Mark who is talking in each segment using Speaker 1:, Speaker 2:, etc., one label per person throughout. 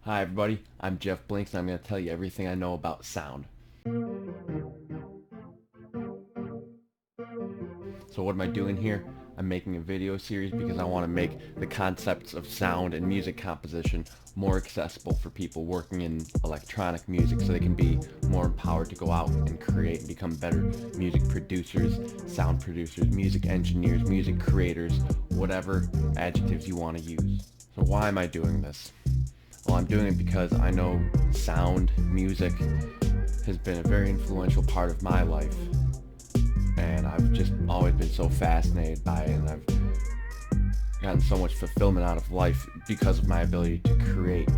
Speaker 1: Hi everybody, I'm Jeff Blinks and I'm going to tell you everything I know about sound. So what am I doing here? I'm making a video series because I want to make the concepts of sound and music composition more accessible for people working in electronic music so they can be more empowered to go out and create and become better music producers, sound producers, music engineers, music creators, whatever adjectives you want to use. So why am I doing this? Well, I'm doing it because I know sound, music, has been a very influential part of my life. And I've just always been so fascinated by it, and I've gotten so much fulfillment out of life because of my ability to create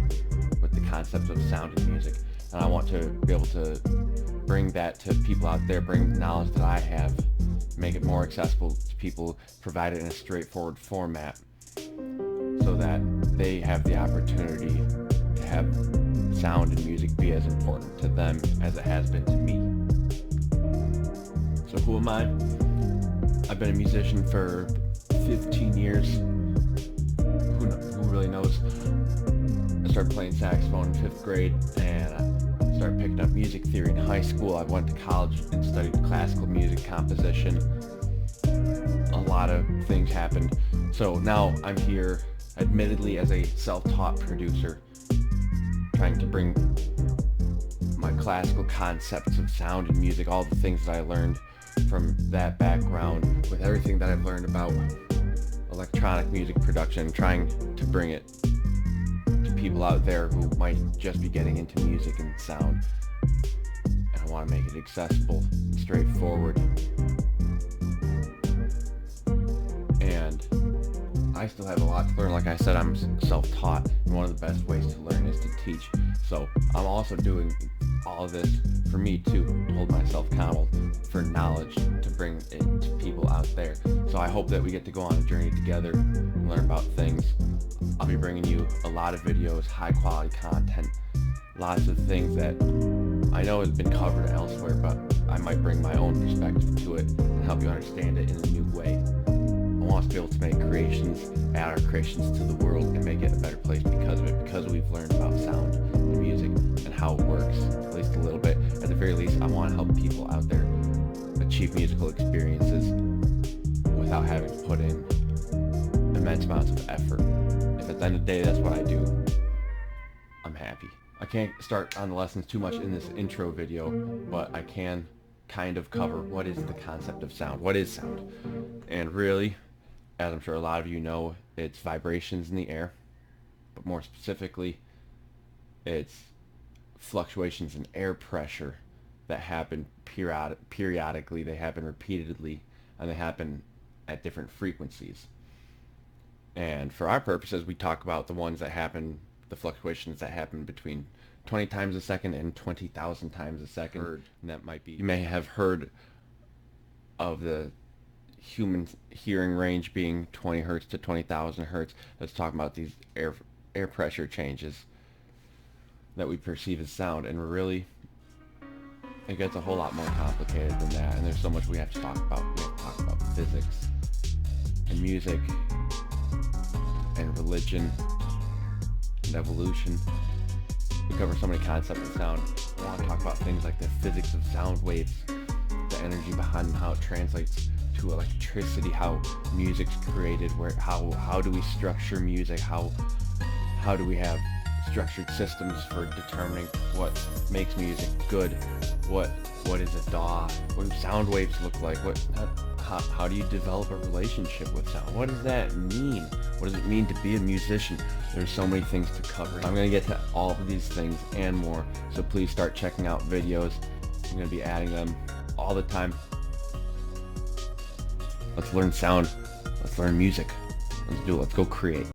Speaker 1: with the concepts of sound and music. And I want to be able to bring that to people out there, bring the knowledge that I have, make it more accessible to people, provide it in a straightforward format so that they have the opportunity to have sound and music be as important to them as it has been to me. So who am I? I've been a musician for 15 years. Who really knows? I started playing saxophone in 5th grade and I started picking up music theory in high school. I went to college and studied classical music composition. A lot of things happened. So now I'm here, admittedly as a self-taught producer, trying to bring my classical concepts of sound and music, all the things that I learned from that background with everything that I've learned about electronic music production, trying to bring it to people out there who might just be getting into music and sound. And I want to make it accessible and straightforward. And I still have a lot to learn. Like I said, I'm self-taught, and one of the best ways to learn is to teach. So I'm also doing all of this for me too, to hold myself accountable for knowledge to bring it to people out there. So I hope that we get to go on a journey together and learn about things. I'll be bringing you a lot of videos, high quality content, lots of things that I know has been covered elsewhere, but I might bring my own perspective to it and help you understand it in a new way. I want us to be able to make creations, add our creations to the world, and make it a better place because of it, because we've learned about sound and music and how it works, at least a little bit. At the very least, I want to help people out there achieve musical experiences without having to put in immense amounts of effort. If at the end of the day that's what I do, I'm happy. I can't start on the lessons too much in this intro video, but I can kind of cover what is the concept of sound. What is sound? And really, as I'm sure a lot of you know, it's vibrations in the air, but more specifically, it's fluctuations in air pressure that happen periodically, they happen repeatedly, and they happen at different frequencies. And for our purposes, we talk about the ones that happen, the fluctuations that happen between 20 times a second and 20,000 times a second. And that might be, you may have heard of the human hearing range being 20 hertz to 20,000 hertz. Let's talk about these air pressure changes that we perceive as sound, and really it gets a whole lot more complicated than that, and there's so much we have to talk about. We have to talk about physics and music and religion and evolution. We cover so many concepts of sound. I want to talk about things like the physics of sound waves, the energy behind them, how it translates to electricity, how music's created, how do we structure music, how do we have structured systems for determining what makes music good, what is a DAW, what do sound waves look like, how do you develop a relationship with sound, what does that mean, what does it mean to be a musician? There's so many things to cover. I'm going to get to all of these things and more, so please start checking out videos. I'm going to be adding them all the time. Let's learn sound, let's learn music, let's do it, let's go create.